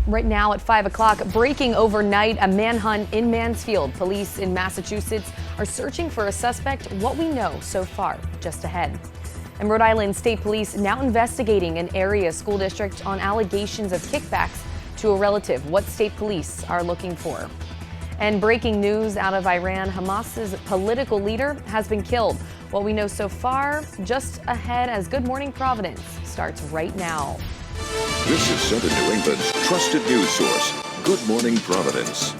Right now at 5 o'clock, breaking overnight, a manhunt in Mansfield. Police in Massachusetts are searching for a suspect. What we know so far, just ahead. And Rhode Island State Police now investigating an area school district on allegations of kickbacks to a relative. What state police are looking for. And breaking news out of Iran, Hamas's political leader has been killed. What we know so far, just ahead as Good Morning Providence starts right now. This is Southern New England's trusted news source, Good Morning Providence.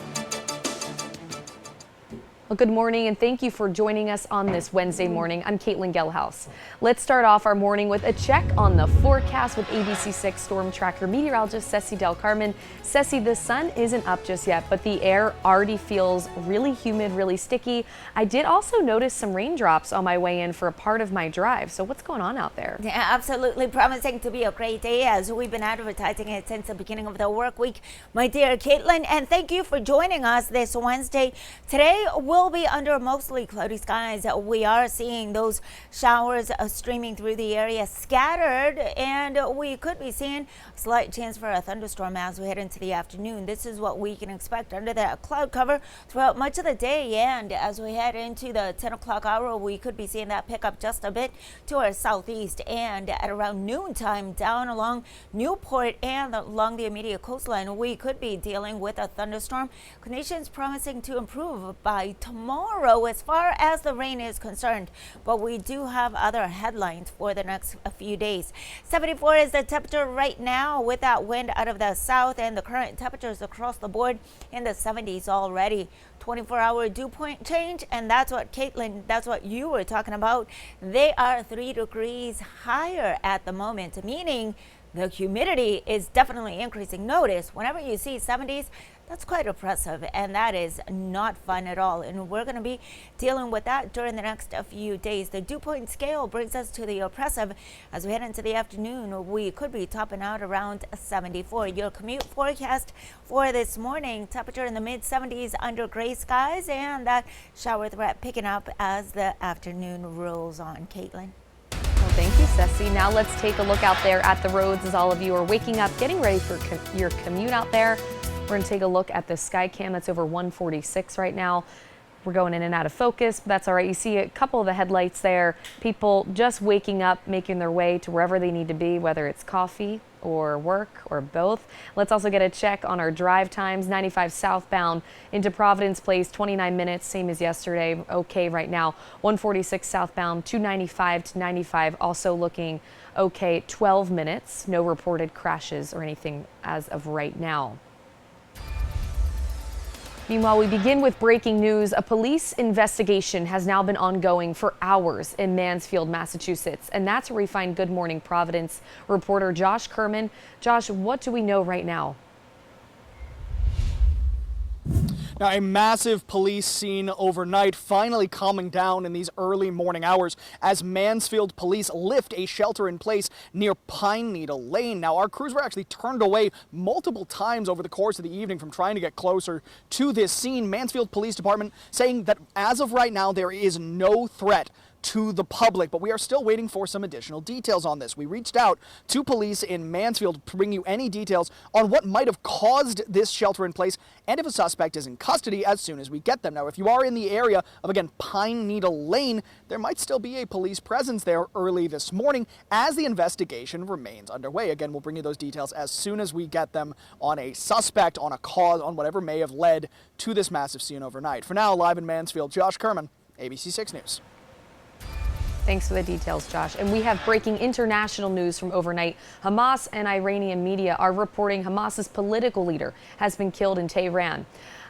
Well, good morning and thank you for joining us on this Wednesday morning. I'm Kaitlin. Let's start off our morning with a check on the forecast with ABC6 storm tracker meteorologist Ceci Del Carmen. Ceci, the sun isn't up just yet, but the air already feels really humid, really sticky. I did also notice some raindrops on my way in for a part of my drive. So what's going on out there? Yeah, absolutely promising to be a great day as we've been advertising it since the beginning of the work week, my dear Kaitlin. And thank you for joining us this Wednesday. Today we'll be under mostly cloudy skies. We are seeing those showers streaming through the area scattered, and we could be seeing a slight chance for a thunderstorm as we head into the afternoon. This is what we can expect under that cloud cover throughout much of the day, and as we head into the 10 o'clock hour, we could be seeing that pick up just a bit to our southeast, and at around noontime down along Newport and along the immediate coastline, we could be dealing with a thunderstorm. Conditions promising to improve by tomorrow as far as the rain is concerned, but we do have other headlines for the next few days. 74 is the temperature right now with that wind out of the south, and the current temperatures across the board in the 70s already. 24-hour dew point change, and that's what Kaitlin, that's what you were talking about. They are 3 degrees higher at the moment, meaning the humidity is definitely increasing. Notice whenever you see 70s, that's quite oppressive, and that is not fun at all. And we're going to be dealing with that during the next few days. The dew point scale brings us to the oppressive. As we head into the afternoon, we could be topping out around 74. Your commute forecast for this morning, temperature in the mid 70s under gray skies, and that shower threat picking up as the afternoon rolls on. Kaitlin. Well, thank you, Ceci. Now let's take a look out there at the roads as all of you are waking up, getting ready for your commute out there. We're going to take a look at the sky cam that's over 146 right now. We're going in and out of focus, but that's all right. You see a couple of the headlights there. People just waking up, making their way to wherever they need to be, whether it's coffee or work or both. Let's also get a check on our drive times. 95 southbound into Providence Place, 29 minutes, same as yesterday. Okay right now. 146 southbound, 295 to 95, also looking okay, 12 minutes. No reported crashes or anything as of right now. Meanwhile, we begin with breaking news. A police investigation has now been ongoing for hours in Mansfield, Massachusetts. And that's where we find Good Morning Providence reporter Josh Kerman. Josh, what do we know right now? Now, a massive police scene overnight finally calming down in these early morning hours as Mansfield police lift a shelter in place near Pine Needle Lane. Now, our crews were actually turned away multiple times over the course of the evening from trying to get closer to this scene. Mansfield Police Department saying that as of right now, there is no threat to the public, but we are still waiting for some additional details on this. We reached out to police in Mansfield to bring you any details on what might have caused this shelter in place and if a suspect is in custody as soon as we get them. Now, if you are in the area of, again, Pine Needle Lane, there might still be a police presence there early this morning as the investigation remains underway. Again, we'll bring you those details as soon as we get them on a suspect, on a cause, on whatever may have led to this massive scene overnight. For now, live in Mansfield, Josh Kerman, ABC6 News. Thanks for the details, Josh. And we have breaking international news from overnight. Hamas and Iranian media are reporting Hamas's political leader has been killed in Tehran.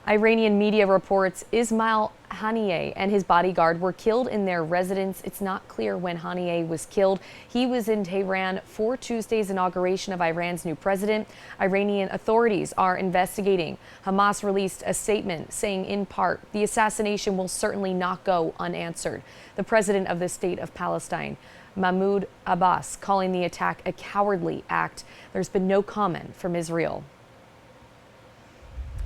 Iranian media reports Ismail Haniyeh and his bodyguard were killed in their residence. It's not clear when Haniyeh was killed. He was in Tehran for Tuesday's inauguration of Iran's new president. Iranian authorities are investigating. Hamas released a statement saying, in part, the assassination will certainly not go unanswered. The president of the state of Palestine, Mahmoud Abbas, calling the attack a cowardly act. There's been no comment from Israel.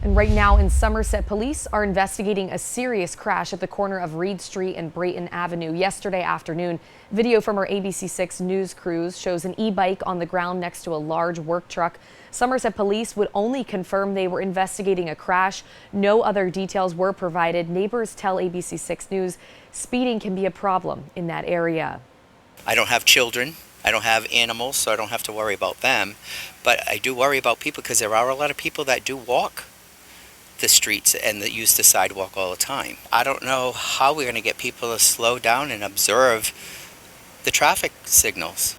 And right now in Somerset, police are investigating a serious crash at the corner of Reed Street and Brayton Avenue yesterday afternoon. Video from our ABC6 news crews shows an e-bike on the ground next to a large work truck. Somerset police would only confirm they were investigating a crash. No other details were provided. Neighbors tell ABC6 News speeding can be a problem in that area. I don't have children. I don't have animals, so I don't have to worry about them. But I do worry about people because there are a lot of people that do walk the streets and that use the sidewalk all the time. I don't know how we're going to get people to slow down and observe the traffic signals.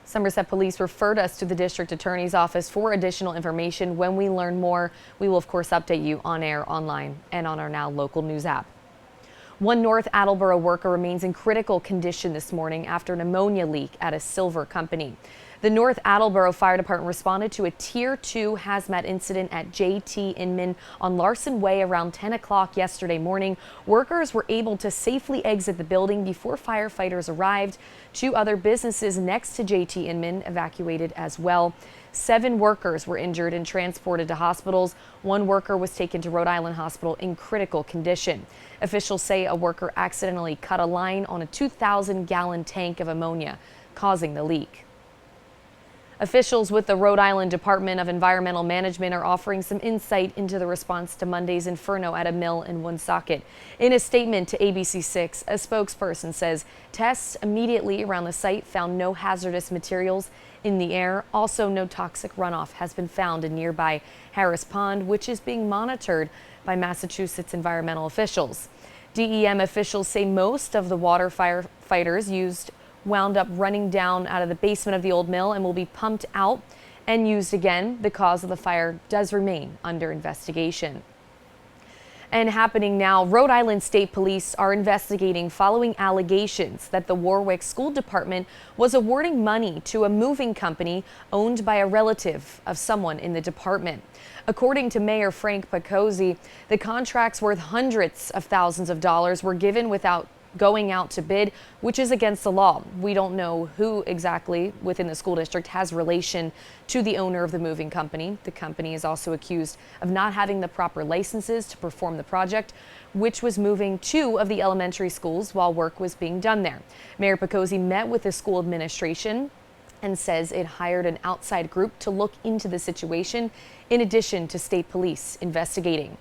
Somerset police referred us to the district attorney's office for additional information. When we learn more, we will of course update you on air, online, and on our now local news app. One North Attleboro worker remains in critical condition this morning after an ammonia leak at a silver company. The North Attleboro Fire Department responded to a Tier 2 hazmat incident at JT Inman on Larson Way around 10 o'clock yesterday morning. Workers were able to safely exit the building before firefighters arrived. 2 other businesses next to JT Inman evacuated as well. 7 workers were injured and transported to hospitals. 1 worker was taken to Rhode Island Hospital in critical condition. Officials say a worker accidentally cut a line on a 2,000-gallon tank of ammonia, causing the leak. Officials with the Rhode Island Department of Environmental Management are offering some insight into the response to Monday's inferno at a mill in Woonsocket. In a statement to ABC6, a spokesperson says tests immediately around the site found no hazardous materials in the air. Also, no toxic runoff has been found in nearby Harris Pond, which is being monitored by Massachusetts environmental officials. DEM officials say most of the water firefighters used wound up running down out of the basement of the old mill and will be pumped out and used again. The cause of the fire does remain under investigation. And happening now, Rhode Island State Police are investigating following allegations that the Warwick School Department was awarding money to a moving company owned by a relative of someone in the department. According to Mayor Frank Picozzi, the contracts worth hundreds of thousands of dollars were given without going out to bid, which is against the law. We don't know who exactly within the school district has relation to the owner of the moving company. The company is also accused of not having the proper licenses to perform the project, which was moving 2 of the elementary schools while work was being done there. Mayor Picozzi met with the school administration and says it hired an outside group to look into the situation, in addition to state police investigating.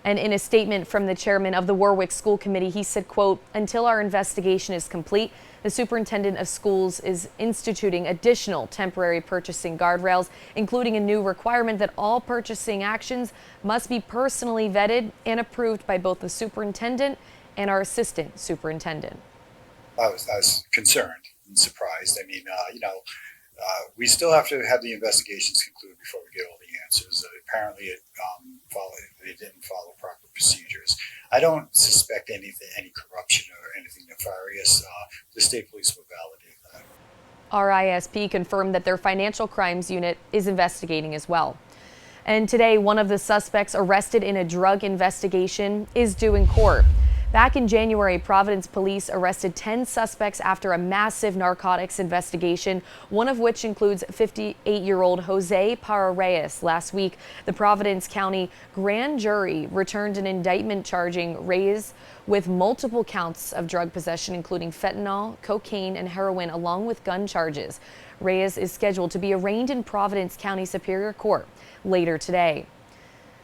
And in a statement from the chairman of the Warwick School Committee, he said, quote, "Until our investigation is complete, the superintendent of schools is instituting additional temporary purchasing guardrails, including a new requirement that all purchasing actions must be personally vetted and approved by both the superintendent and our assistant superintendent." I was concerned and surprised. I mean, we still have to have the investigations conclude before we get all the answers. Apparently, they didn't follow proper procedures. I don't suspect any corruption or anything nefarious. The state police will validate that. RISP confirmed that their financial crimes unit is investigating as well. And today, one of the suspects arrested in a drug investigation is due in court. Back in January, Providence police arrested 10 suspects after a massive narcotics investigation, one of which includes 58-year-old Jose Parra-Reyes. Last week, the Providence County grand jury returned an indictment charging Reyes with multiple counts of drug possession, including fentanyl, cocaine, and heroin, along with gun charges. Reyes is scheduled to be arraigned in Providence County Superior Court later today.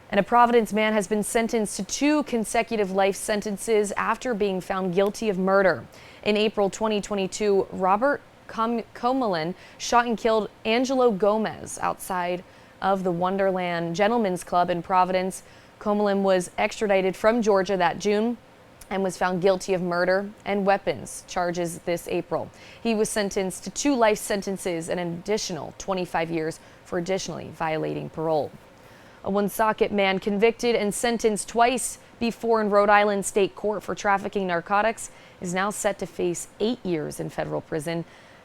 And a Providence man has been sentenced to 2 consecutive life sentences after being found guilty of murder. In April 2022, Robert Comelin shot and killed Angelo Gomez outside of the Wonderland Gentlemen's Club in Providence. Comelin was extradited from Georgia that June and was found guilty of murder and weapons charges this April. He was sentenced to 2 life sentences and an additional 25 years for additionally violating parole. A Woonsocket man convicted and sentenced twice before in Rhode Island State Court for trafficking narcotics is now set to face 8 years in federal prison.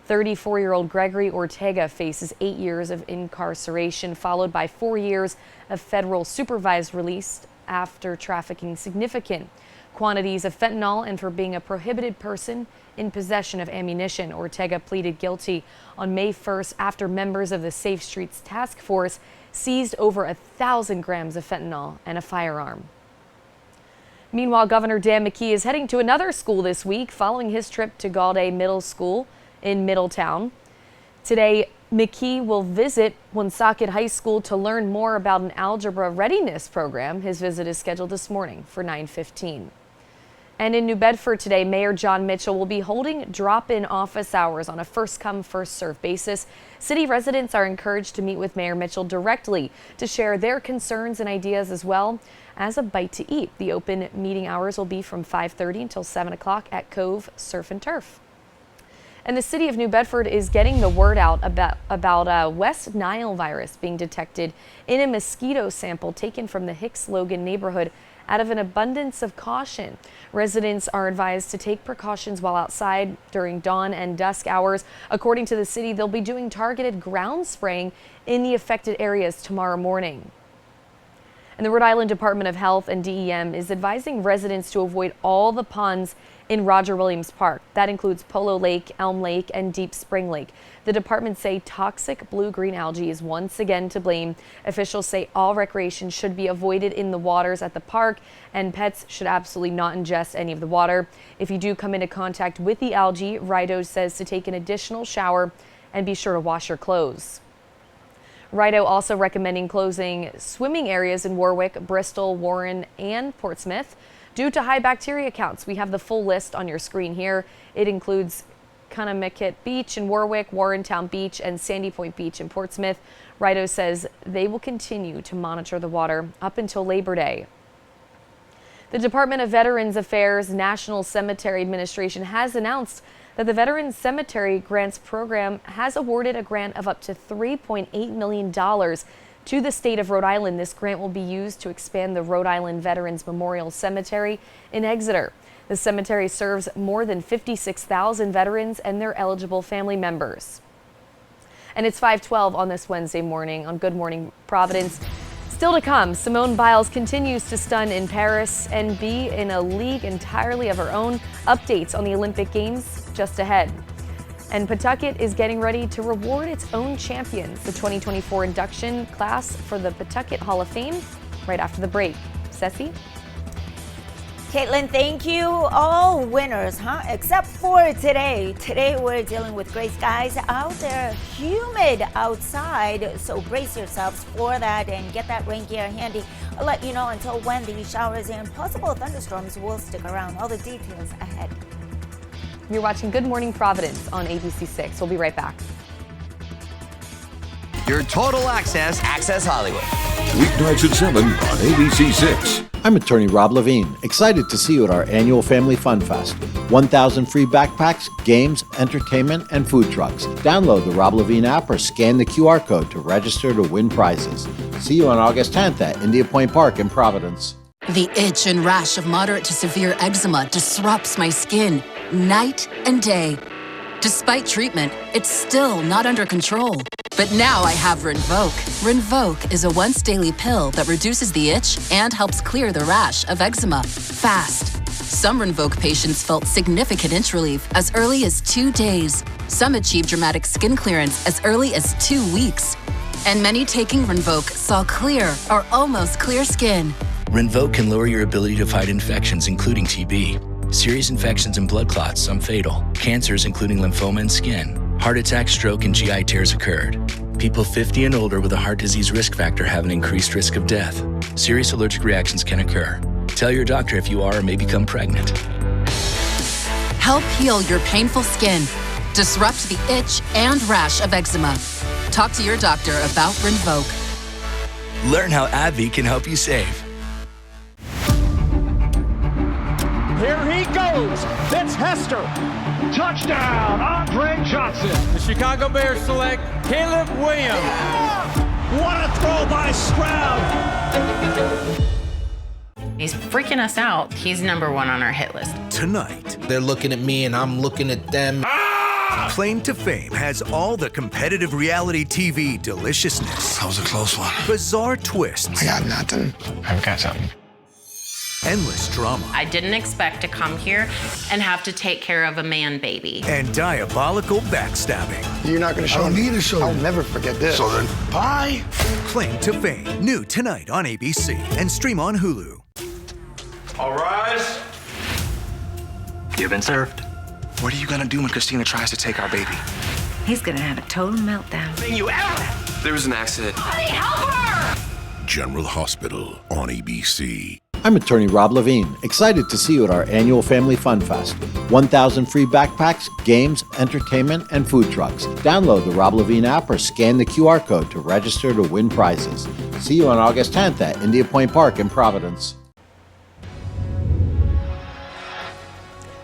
34-year-old Gregory Ortega faces 8 years of incarceration, followed by 4 years of federal supervised release after trafficking significant quantities of fentanyl and for being a prohibited person in possession of ammunition. Ortega pleaded guilty on May 1st after members of the Safe Streets Task Force seized over 1,000 grams of fentanyl and a firearm. Meanwhile, Governor Dan McKee is heading to another school this week following his trip to Gaudet Middle School in Middletown. Today, McKee will visit Woonsocket High School to learn more about an algebra readiness program. His visit is scheduled this morning for 9:15. And in New Bedford today, Mayor John Mitchell will be holding drop-in office hours on a first-come, first-served basis. City residents are encouraged to meet with Mayor Mitchell directly to share their concerns and ideas as well as a bite to eat. The open meeting hours will be from 5:30 until 7 o'clock at Cove Surf and Turf. And the city of New Bedford is getting the word out about West Nile virus being detected in a mosquito sample taken from the Hicks Logan neighborhood out of an abundance of caution. Residents are advised to take precautions while outside during dawn and dusk hours. According to the city, they'll be doing targeted ground spraying in the affected areas tomorrow morning. And the Rhode Island Department of Health and DEM is advising residents to avoid all the ponds in Roger Williams Park. That includes Polo Lake, Elm Lake, and Deep Spring Lake. The department say toxic blue-green algae is once again to blame. Officials say all recreation should be avoided in the waters at the park, and pets should absolutely not ingest any of the water. If you do come into contact with the algae, Rido says to take an additional shower and be sure to wash your clothes. Rido also recommending closing swimming areas in Warwick, Bristol, Warren, and Portsmouth due to high bacteria counts. We have the full list on your screen here. It includes Conamicut Beach in Warwick, Warrentown Beach, and Sandy Point Beach in Portsmouth. Rido says they will continue to monitor the water up until Labor Day. The Department of Veterans Affairs National Cemetery Administration has announced that the Veterans Cemetery Grants Program has awarded a grant of up to $3.8 million to the state of Rhode Island. This grant will be used to expand the Rhode Island Veterans Memorial Cemetery in Exeter. The cemetery serves more than 56,000 veterans and their eligible family members. And it's 5:12 on this Wednesday morning on Good Morning Providence. Still to come, Simone Biles continues to stun in Paris and be in a league entirely of her own. Updates on the Olympic Games just ahead. And Pawtucket is getting ready to reward its own champions. The 2024 induction class for the Pawtucket Hall of Fame right after the break. Ceci? Kaitlin, thank you. All winners, except for today. Today we're dealing with gray skies out there, humid outside, so brace yourselves for that and get that rain gear handy. I'll let you know until when these showers and possible thunderstorms will stick around. All the details ahead. You're watching Good Morning Providence on ABC 6. We'll be right back. Your total access Hollywood. Weeknights at 7 on ABC 6. I'm attorney Rob Levine, excited to see you at our annual Family Fun Fest. 1,000 free backpacks, games, entertainment, and food trucks. Download the Rob Levine app or scan the QR code to register to win prizes. See you on August 10th at India Point Park in Providence. The itch and rash of moderate to severe eczema disrupts my skin night and day. Despite treatment, it's still not under control. But now I have Rinvoq. Rinvoq is a once-daily pill that reduces the itch and helps clear the rash of eczema fast. Some Rinvoq patients felt significant itch relief as early as 2 days. Some achieved dramatic skin clearance as early as 2 weeks. And many taking Rinvoq saw clear or almost clear skin. Rinvoq can lower your ability to fight infections, including TB. Serious infections and blood clots, some fatal. Cancers, including lymphoma and skin. Heart attack, stroke, and GI tears occurred. People 50 and older with a heart disease risk factor have an increased risk of death. Serious allergic reactions can occur. Tell your doctor if you are or may become pregnant. Help heal your painful skin. Disrupt the itch and rash of eczema. Talk to your doctor about Rinvoq. Learn how AbbVie can help you save. Here he goes. It's Hester. Touchdown, Andre Johnson. The Chicago Bears select Caleb Williams. Yeah! What a throw by Stroud. He's freaking us out. He's number one on our hit list. Tonight, they're looking at me and I'm looking at them. Claim to Fame has all the competitive reality TV deliciousness. That was a close one. Bizarre twists. I got nothing. I've got something. endless drama. I didn't expect to come here and have to take care of a man baby. And diabolical backstabbing. You're not going to show me? I don't need to show you. I'll never forget this. So then, bye. Claim to Fame. New tonight on ABC and stream on Hulu. All rise. You've been served. What are you going to do when Christina tries to take our baby? He's going to have a total meltdown. Thing you ever had. There was an accident. Honey, help her! General Hospital on ABC. I'm attorney Rob Levine, excited to see you at our annual Family Fun Fest. 1,000 free backpacks, games, entertainment, and food trucks. Download the Rob Levine app or scan the QR code to register to win prizes. See you on August 10th at India Point Park in Providence.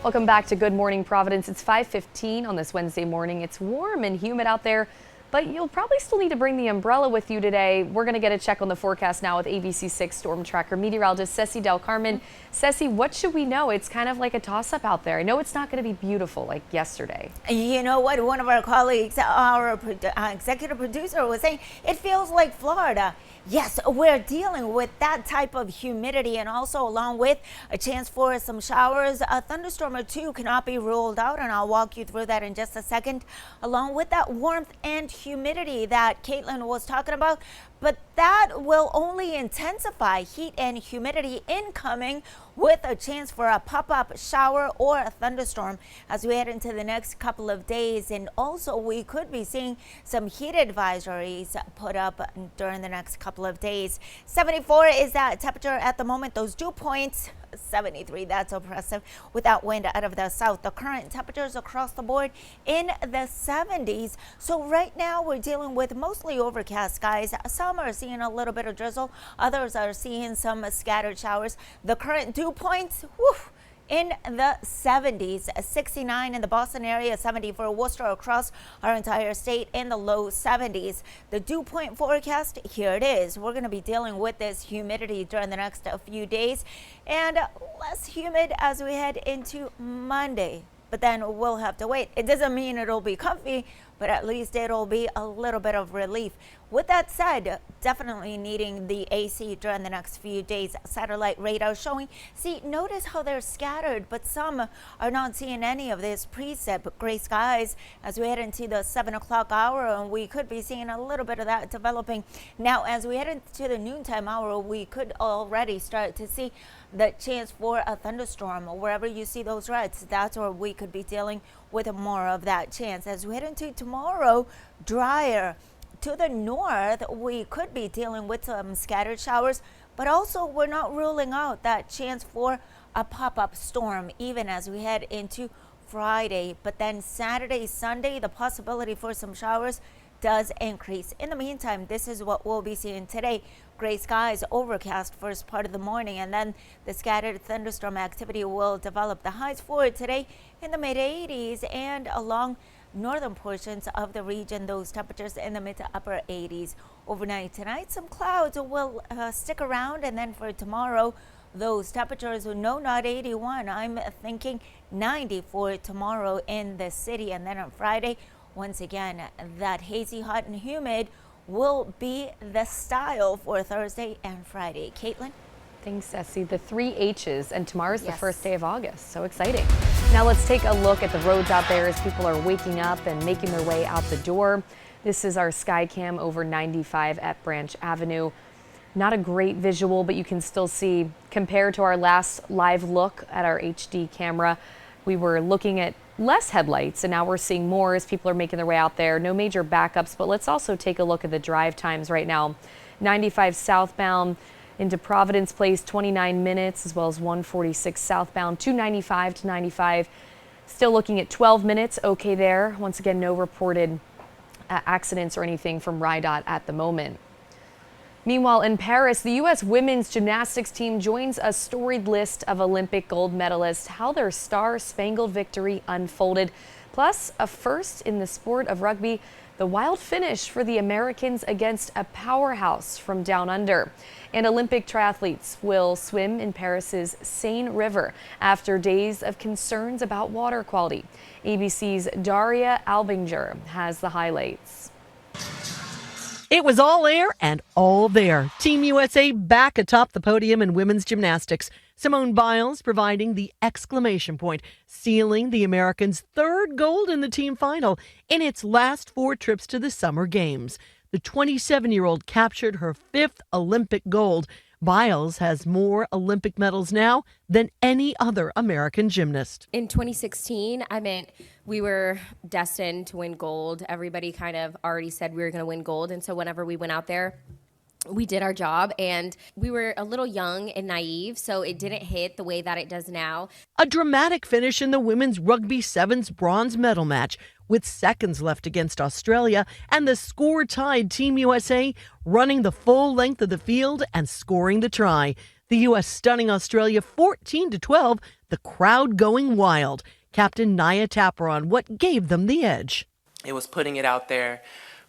Welcome back to Good Morning Providence. It's 5:15 on this Wednesday morning. It's warm and humid out there, but you'll probably still need to bring the umbrella with you today. We're going to get a check on the forecast now with ABC6 Storm Tracker meteorologist Ceci Del Carmen. Ceci, what should we know? It's kind of like a toss-up out there. I know it's not going to be beautiful like yesterday. You know what? One of our colleagues, our executive producer, was saying it feels like Florida. Yes, we're dealing with that type of humidity, and also along with a chance for some showers. A thunderstorm or two cannot be ruled out, and I'll walk you through that in just a second. Along with that warmth and humidity that Kaitlin was talking about, but that will only intensify. Heat and humidity incoming with a chance for a pop-up shower or a thunderstorm as we head into the next couple of days. And also we could be seeing some heat advisories put up during the next couple of days. 74 is that temperature at the moment. Those dew points, 73, that's oppressive with that wind out of the south. The current temperatures across the board in the 70s. So right now we're dealing with mostly overcast skies. Some are seeing a little bit of drizzle, others are seeing some scattered showers. The current dew points, in the 70s, 69 in the Boston area, 70 for Worcester across our entire state, in the low 70s. The dew point forecast, here it is. We're going to be dealing with this humidity during the next few days, and less humid as we head into Monday. But then we'll have to wait. It doesn't mean it'll be comfy, but at least it'll be a little bit of relief. With that said, definitely needing the AC during the next few days. Satellite radar showing. See, notice how they're scattered, but some are not seeing any of this precip gray skies as we head into the 7 o'clock hour, and we could be seeing a little bit of that developing. Now, as we head into the noontime hour, we could already start to see the chance for a thunderstorm. Wherever you see those reds, that's where we could be dealing with more of that chance. As we head into tomorrow, drier. To the north, we could be dealing with some scattered showers, but also we're not ruling out that chance for a pop-up storm even as we head into Friday. But then Saturday, Sunday, the possibility for some showers does increase. In the meantime, this is what we'll be seeing today. Gray skies, overcast first part of the morning, and then the scattered thunderstorm activity will develop. The highs for today in the mid-80s, and along northern portions of the region, those temperatures in the mid to upper 80s. Overnight tonight, some clouds will stick around, and then for tomorrow, those temperatures, no, not 81. I'm thinking 90 for tomorrow in the city. And then on Friday, once again, that hazy, hot, and humid will be the style for Thursday and Friday. Kaitlin? Thanks, Ceci. The 3 H's, and tomorrow's the first day of August. So exciting. Now let's take a look at the roads out there as people are waking up and making their way out the door. This is our sky cam over 95 at Branch Avenue. Not a great visual, but you can still see, compared to our last live look at our HD camera, we were looking at less headlights, and now we're seeing more as people are making their way out there. No major backups, but let's also take a look at the drive times right now. 95 southbound into Providence Place, 29 minutes, as well as 146 southbound, 295 to 95. Still looking at 12 minutes, okay there. Once again, no reported accidents or anything from RIDOT at the moment. Meanwhile, in Paris, the U.S. women's gymnastics team joins a storied list of Olympic gold medalists. How their star-spangled victory unfolded, plus a first in the sport of rugby, the wild finish for the Americans against a powerhouse from down under. And Olympic triathletes will swim in Paris's Seine River after days of concerns about water quality. ABC's Daria Albinger has the highlights. It was all air and all there. Team USA back atop the podium in women's gymnastics. Simone Biles providing the exclamation point, sealing the Americans' third gold in the team final in its last 4 trips to the Summer Games. The 27-year-old captured her 5th Olympic gold. Biles has more Olympic medals now than any other American gymnast. In 2016, we were destined to win gold. Everybody kind of already said we were going to win gold. And so whenever we went out there, we did our job, and we were a little young and naive, so it didn't hit the way that it does now. A dramatic finish in the women's rugby sevens bronze medal match with seconds left against Australia, and the score-tied Team USA running the full length of the field and scoring the try. The U.S. stunning Australia 14-12, the crowd going wild. Captain Naya Taparan, what gave them the edge? It was putting it out there,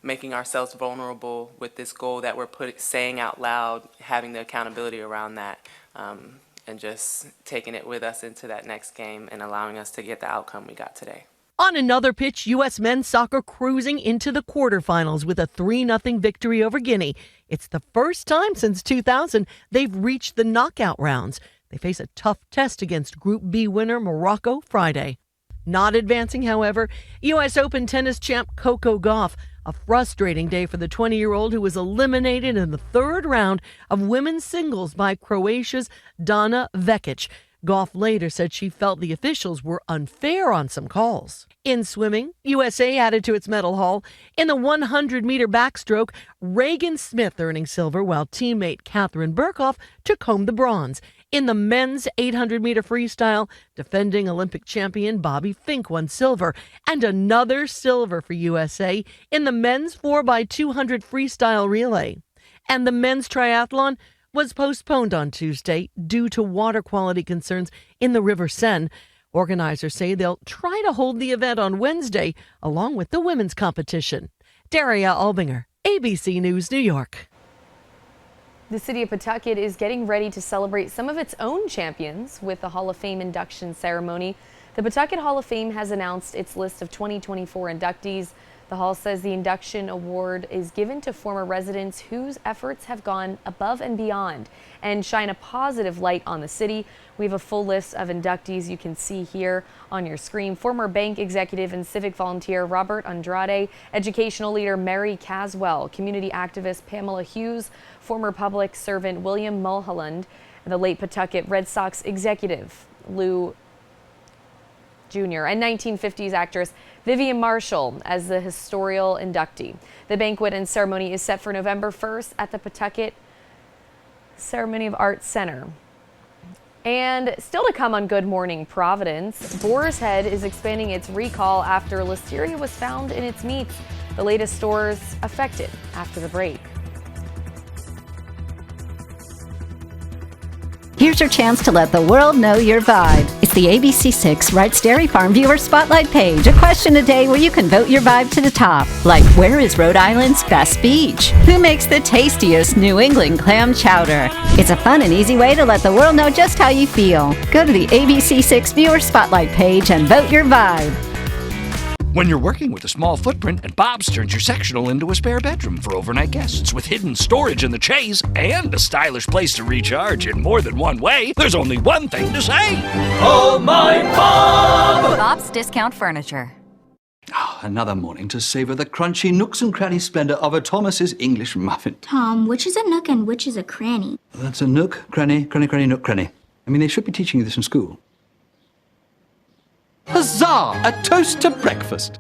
making ourselves vulnerable with this goal that we're saying out loud, having the accountability around that, and just taking it with us into that next game and allowing us to get the outcome we got today. On another pitch, U.S. men's soccer cruising into the quarterfinals with a 3-0 victory over Guinea. It's the first time since 2000 they've reached the knockout rounds. They face a tough test against Group B winner Morocco Friday. Not advancing, however, U.S. Open tennis champ Coco Gauff. A frustrating day for the 20-year-old who was eliminated in the 3rd round of women's singles by Croatia's Dana Vekic. Gauff later said she felt the officials were unfair on some calls. In swimming, USA added to its medal haul. In the 100-meter backstroke, Regan Smith earning silver while teammate Catherine Burkhoff took home the bronze. In the men's 800-meter freestyle, defending Olympic champion Bobby Fink won silver, and another silver for USA in the men's 4x200 freestyle relay. And the men's triathlon was postponed on Tuesday due to water quality concerns in the River Seine. Organizers say they'll try to hold the event on Wednesday along with the women's competition. Daria Albinger, ABC News, New York. The city of Pawtucket is getting ready to celebrate some of its own champions with the Hall of Fame induction ceremony. The Pawtucket Hall of Fame has announced its list of 2024 inductees. The Hall says the induction award is given to former residents whose efforts have gone above and beyond and shine a positive light on the city. We have a full list of inductees you can see here on your screen. Former bank executive and civic volunteer Robert Andrade, educational leader Mary Caswell, community activist Pamela Hughes, former public servant William Mulholland, and the late Pawtucket Red Sox executive Lou Jr., and 1950s actress Vivian Marshall as the historical inductee. The banquet and ceremony is set for November 1st at the Pawtucket Ceremony of Arts Center. And still to come on Good Morning Providence, Boar's Head is expanding its recall after listeria was found in its meats. The latest stores affected after the break. Here's your chance to let the world know your vibe. It's the ABC6 Wrights Dairy Farm Viewer Spotlight page. A question a day where you can vote your vibe to the top. Like, where is Rhode Island's best beach? Who makes the tastiest New England clam chowder? It's a fun and easy way to let the world know just how you feel. Go to the ABC6 Viewer Spotlight page and vote your vibe. When you're working with a small footprint, and Bob's turns your sectional into a spare bedroom for overnight guests with hidden storage in the chaise and a stylish place to recharge in more than one way, there's only one thing to say. Oh, my Bob! Bob's Discount Furniture. Oh, another morning to savor the crunchy nooks and cranny splendor of a Thomas's English muffin. Tom, which is a nook and which is a cranny? That's a nook, cranny, nook, cranny. I mean, they should be teaching you this in school. Huzzah! A toast to breakfast.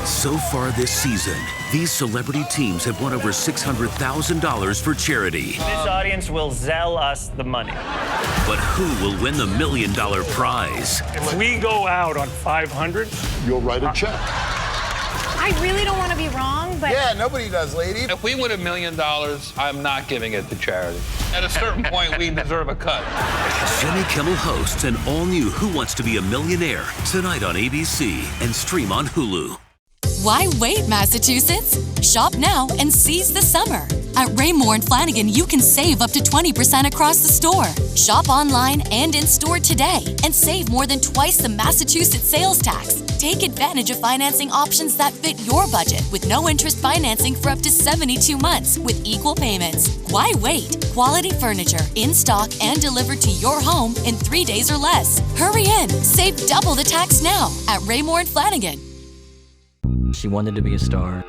So far this season, these celebrity teams have won over $600,000 for charity. This audience will zell us the money. But who will win the $1 million prize? If we go out on 500, you'll write a check. I really don't want to be wrong, but... Yeah, nobody does, lady. If we win $1 million, I'm not giving it to charity. At a certain point, we deserve a cut. Jimmy Kimmel hosts an all-new Who Wants to Be a Millionaire tonight on ABC and stream on Hulu. Why wait, Massachusetts? Shop now and seize the summer. At Raymore and Flanigan, you can save up to 20% across the store. Shop online and in-store today and save more than twice the Massachusetts sales tax. Take advantage of financing options that fit your budget with no interest financing for up to 72 months with equal payments. Why wait? Quality furniture in stock and delivered to your home in 3 days or less. Hurry in. Save double the tax now at Raymore and Flanigan. She wanted to be a star.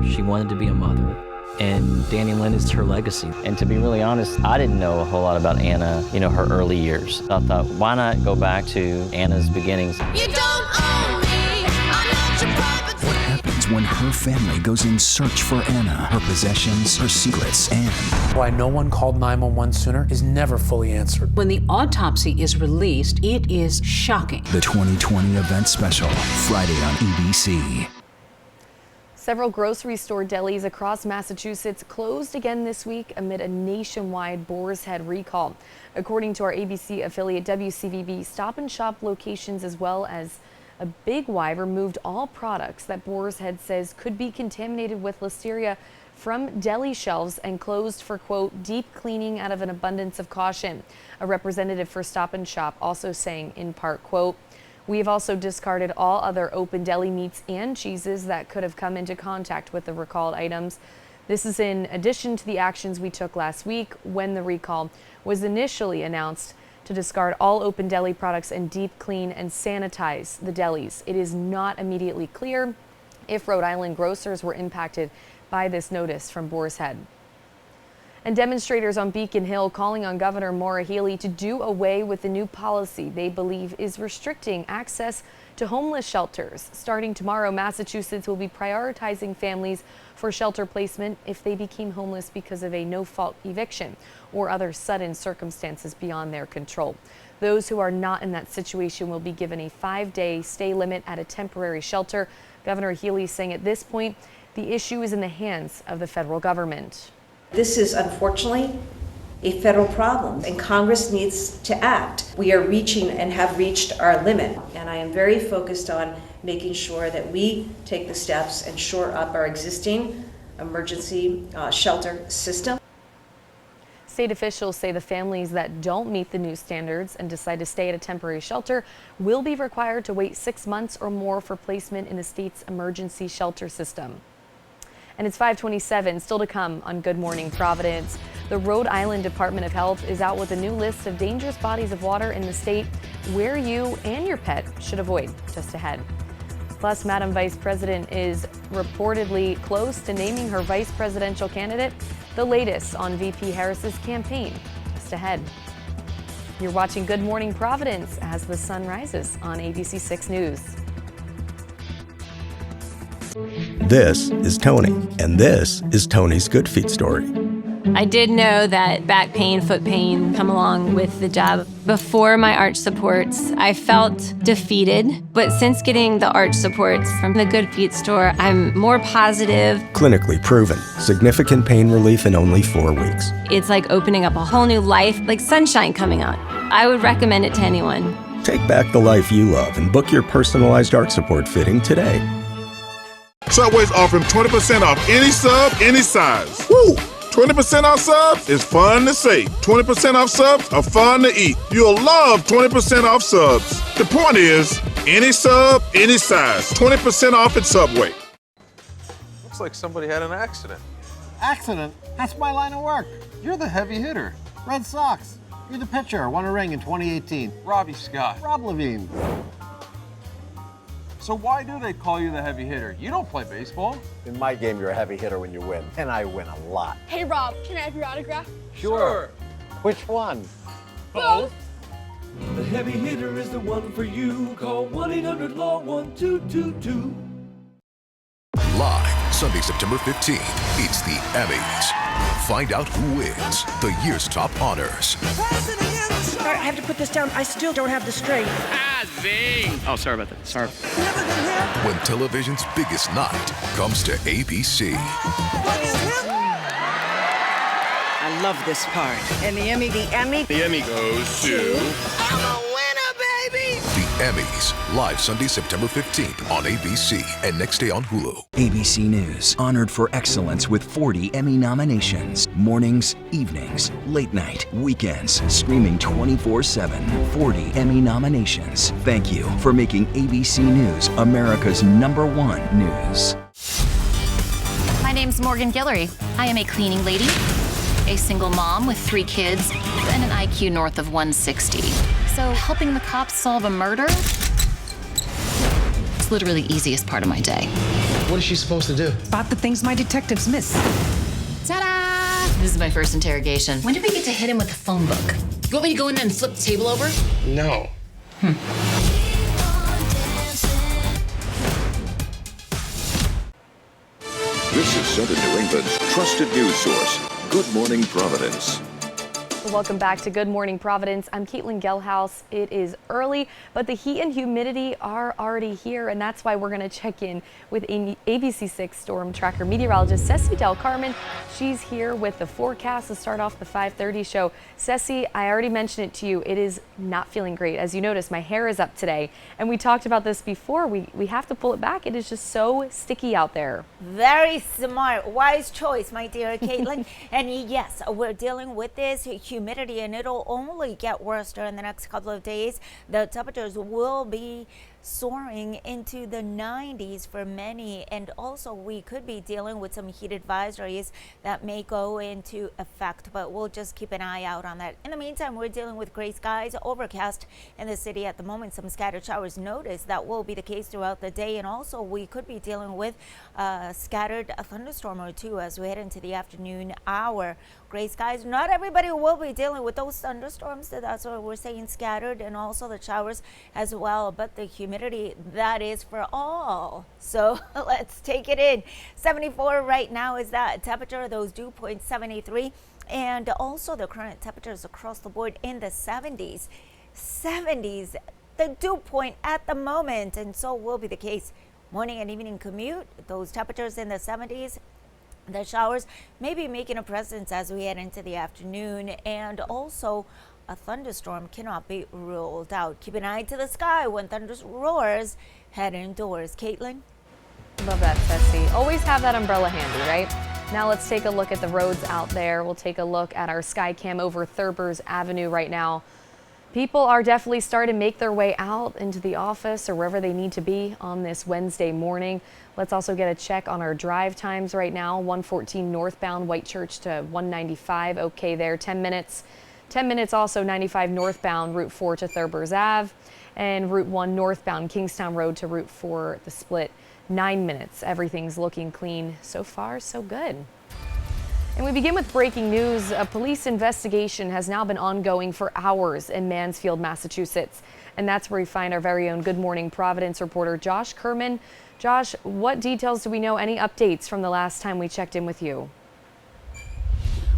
She wanted to be a mother. And Danny Lynn is her legacy. And to be really honest, I didn't know a whole lot about Anna, her early years. I thought, why not go back to Anna's beginnings? You don't own me, I'm not your property. What happens when her family goes in search for Anna, her possessions, her secrets, and why no one called 911 sooner is never fully answered. When the autopsy is released, it is shocking. The 2020 event special, Friday on ABC. Several grocery store delis across Massachusetts closed again this week amid a nationwide Boar's Head recall. According to our ABC affiliate WCVB, Stop and Shop locations as well as a Big Y removed all products that Boar's Head says could be contaminated with listeria from deli shelves and closed for, quote, deep cleaning out of an abundance of caution. A representative for Stop and Shop also saying in part, quote, we have also discarded all other open deli meats and cheeses that could have come into contact with the recalled items. This is in addition to the actions we took last week when the recall was initially announced to discard all open deli products and deep clean and sanitize the delis. It is not immediately clear if Rhode Island grocers were impacted by this notice from Boar's Head. And demonstrators on Beacon Hill calling on Governor Maura Healey to do away with the new policy they believe is restricting access to homeless shelters. Starting tomorrow, Massachusetts will be prioritizing families for shelter placement if they became homeless because of a no-fault eviction or other sudden circumstances beyond their control. Those who are not in that situation will be given a 5-day stay limit at a temporary shelter. Governor Healey saying at this point, the issue is in the hands of the federal government. This is unfortunately a federal problem, and Congress needs to act. We are reaching and have reached our limit, and I am very focused on making sure that we take the steps and shore up our existing emergency shelter system. State officials say the families that don't meet the new standards and decide to stay at a temporary shelter will be required to wait 6 months or more for placement in the state's emergency shelter system. And it's 5:27, still to come on Good Morning Providence. The Rhode Island Department of Health is out with a new list of dangerous bodies of water in the state where you and your pet should avoid. Just ahead. Plus, Madam Vice President is reportedly close to naming her vice presidential candidate. The latest on VP Harris's campaign. Just ahead. You're watching Good Morning Providence as the sun rises on ABC 6 News. This is Tony, and this is Tony's Good Feet story. I did know that back pain, foot pain come along with the job. Before my arch supports, I felt defeated, but since getting the arch supports from the Good Feet store, I'm more positive. Clinically proven, significant pain relief in only 4 weeks. It's like opening up a whole new life, like sunshine coming out. I would recommend it to anyone. Take back the life you love and book your personalized arch support fitting today. Subway's offering 20% off any sub, any size. Woo! 20% off subs is fun to say. 20% off subs are fun to eat. You'll love 20% off subs. The point is, any sub, any size. 20% off at Subway. Looks like somebody had an accident. Accident? That's my line of work. You're the heavy hitter. Red Sox. You're the pitcher. Won a ring in 2018. Robbie Scott. Rob Levine. So why do they call you the heavy hitter? You don't play baseball. In my game, you're a heavy hitter when you win, and I win a lot. Hey, Rob, can I have your autograph? Sure. Which one? Both. The heavy hitter is the one for you. Call 1-800-LAW-1222. Live Sunday, September 15th, it's the Emmys. Find out who wins the year's top honors. I have to put this down. I still don't have the strength. Zing! Oh, sorry about that. Sorry. When television's biggest night comes to ABC. I love this part. And the Emmy. The Emmy goes to... I'm a winner, baby! The Emmys, live Sunday, September 15th on ABC and next day on Hulu. ABC News, honored for excellence with 40 Emmy nominations. Mornings, evenings, late night, weekends, streaming 24/7. 40 Emmy nominations. Thank you for making ABC News America's #1 news. My name's Morgan Guillory. I am a cleaning lady, a single mom with 3 kids, and an IQ north of 160. So helping the cops solve a murder? It's literally the easiest part of my day. What is she supposed to do? Spot the things my detectives miss. Ta-da! This is my first interrogation. When did we get to hit him with the phone book? You want me to go in there and flip the table over? No. This is Southern New England's trusted news source, Good Morning Providence. Welcome back to Good Morning Providence. I'm Kaitlin Gelhaus. It is early, but the heat and humidity are already here, and that's why we're going to check in with ABC6 Storm Tracker meteorologist Ceci Del Carmen. She's here with the forecast to start off the 5:30 show. Ceci, I already mentioned it to you. It is not feeling great. As you notice, my hair is up today, and we talked about this before. We have to pull it back. It is just so sticky out there. Very smart, wise choice, my dear Kaitlin. And yes, we're dealing with this humidity, and it'll only get worse during the next couple of days. The temperatures will be soaring into the 90s for many, and also we could be dealing with some heat advisories that may go into effect, but we'll just keep an eye out on that. In the meantime, we're dealing with gray skies, overcast in the city at the moment, some scattered showers noticed. That will be the case throughout the day, and also we could be dealing with scattered thunderstorm or two as we head into the afternoon hour. Gray skies, not everybody will be dealing with those thunderstorms, so that's why we're saying scattered, and also the showers as well, but the humidity, that is for all. So let's take it in. 74 right now is that temperature, those dew points 73, and also the current temperatures across the board in the 70s. 70s, the dew point at the moment, and so will be the case morning and evening commute, those temperatures in the 70s. The showers may be making a presence as we head into the afternoon, and also a thunderstorm cannot be ruled out. Keep an eye to the sky when thunder roars. Head indoors. Kaitlin? Love that, Ceci. Always have that umbrella handy, right? Now let's take a look at the roads out there. We'll take a look at our sky cam over Thurbers Avenue right now. People are definitely starting to make their way out into the office or wherever they need to be on this Wednesday morning. Let's also get a check on our drive times right now. 114 northbound Whitechurch to 195. Okay there, 10 minutes. 10 minutes also 95 northbound Route 4 to Thurbers Ave, and Route 1 northbound Kingstown Road to Route 4, the split, 9 minutes. Everything's looking clean. So far, so good. And we begin with breaking news. A police investigation has now been ongoing for hours in Mansfield, Massachusetts. And that's where we find our very own Good Morning Providence reporter, Josh Kerman. Josh, what details do we know? Any updates from the last time we checked in with you?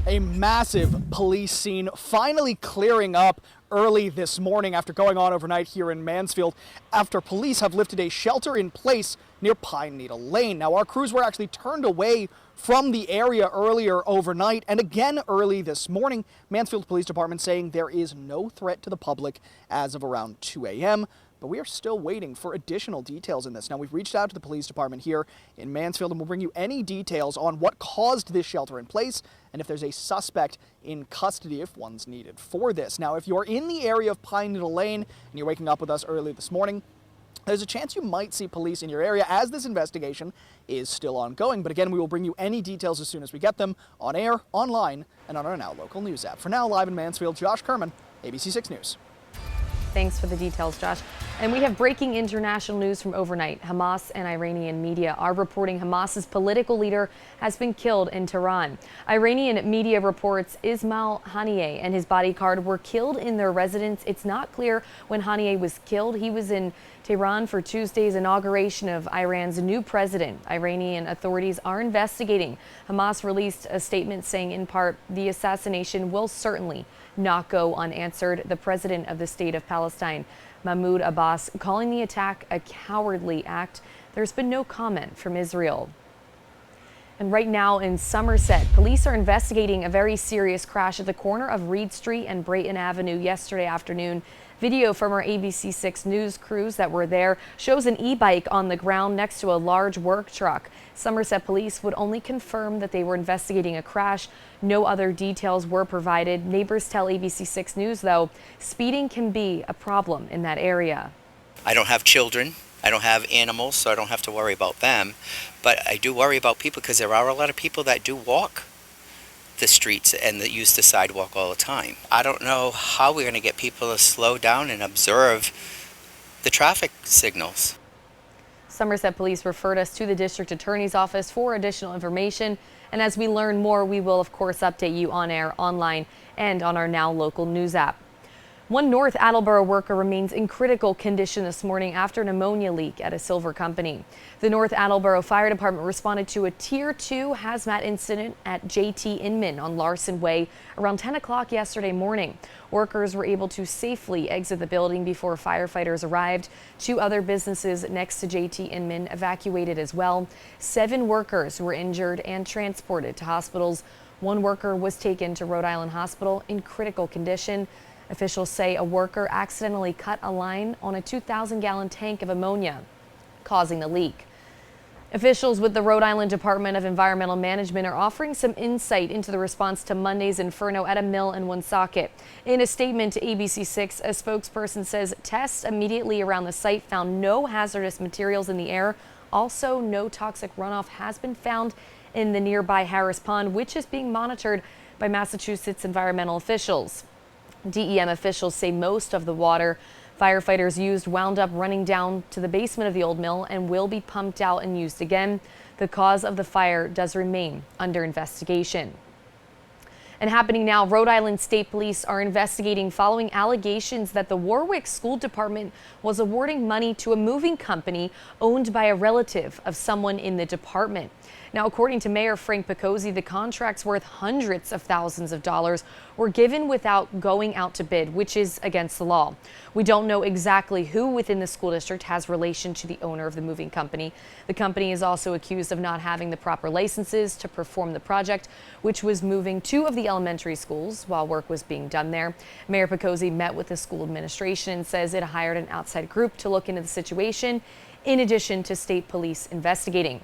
A massive police scene finally clearing up early this morning after going on overnight here in Mansfield, after police have lifted a shelter in place near Pine Needle Lane. Now, our crews were actually turned away from the area earlier overnight and again early this morning. Mansfield Police Department saying there is no threat to the public as of around 2 a.m., but we are still waiting for additional details in this. Now, we've reached out to the police department here in Mansfield, and we'll bring you any details on what caused this shelter in place and if there's a suspect in custody if one's needed for this. Now, if you're in the area of Pine Needle Lane and you're waking up with us early this morning, there's a chance you might see police in your area as this investigation is still ongoing. But again, we will bring you any details as soon as we get them on air, online, and on our Now Local News app. For now, live in Mansfield, Josh Kerman, ABC6 News. Thanks for the details, Josh. And we have breaking international news from overnight. Hamas and Iranian media are reporting Hamas's political leader has been killed in Tehran. Iranian media reports Ismail Haniyeh and his bodyguard were killed in their residence. It's not clear when Haniyeh was killed. He was in Tehran for Tuesday's inauguration of Iran's new president. Iranian authorities are investigating. Hamas released a statement saying, in part, the assassination will certainly not go unanswered. The president of the state of Palestine, Mahmoud Abbas, calling the attack a cowardly act. There's been no comment from Israel. And right now in Somerset, police are investigating a very serious crash at the corner of Reed Street and Brayton Avenue yesterday afternoon. Video from our ABC6 News crews that were there shows an e-bike on the ground next to a large work truck. Somerset police would only confirm that they were investigating a crash. No other details were provided. Neighbors tell ABC6 News, though, speeding can be a problem in that area. I don't have children. I don't have animals, so I don't have to worry about them. But I do worry about people because there are a lot of people that do walk the streets and that use the sidewalk all the time. I don't know how we're going to get people to slow down and observe the traffic signals. Somerset police referred us to the district attorney's office for additional information. And as we learn more, we will, of course, update you on air, online, and on our Now Local news app. One North Attleboro worker remains in critical condition this morning after an ammonia leak at a silver company. The North Attleboro Fire Department responded to a Tier 2 hazmat incident at JT Inman on Larson Way around 10 o'clock yesterday morning. Workers were able to safely exit the building before firefighters arrived. 2 other businesses next to JT Inman evacuated as well. 7 workers were injured and transported to hospitals. 1 worker was taken to Rhode Island Hospital in critical condition. Officials say a worker accidentally cut a line on a 2,000-gallon tank of ammonia, causing the leak. Officials with the Rhode Island Department of Environmental Management are offering some insight into the response to Monday's inferno at a mill in Woonsocket. In a statement to ABC6, a spokesperson says tests immediately around the site found no hazardous materials in the air. Also, no toxic runoff has been found in the nearby Harris Pond, which is being monitored by Massachusetts environmental officials. DEM officials say most of the water firefighters used wound up running down to the basement of the old mill and will be pumped out and used again. The cause of the fire does remain under investigation. And happening now, Rhode Island State Police are investigating following allegations that the Warwick School Department was awarding money to a moving company owned by a relative of someone in the department. Now, according to Mayor Frank Picozzi, the contracts worth hundreds of thousands of dollars were given without going out to bid, which is against the law. We don't know exactly who within the school district has relation to the owner of the moving company. The company is also accused of not having the proper licenses to perform the project, which was moving 2 of the elementary schools while work was being done there. Mayor Picozzi met with the school administration and says it hired an outside group to look into the situation, in addition to state police investigating.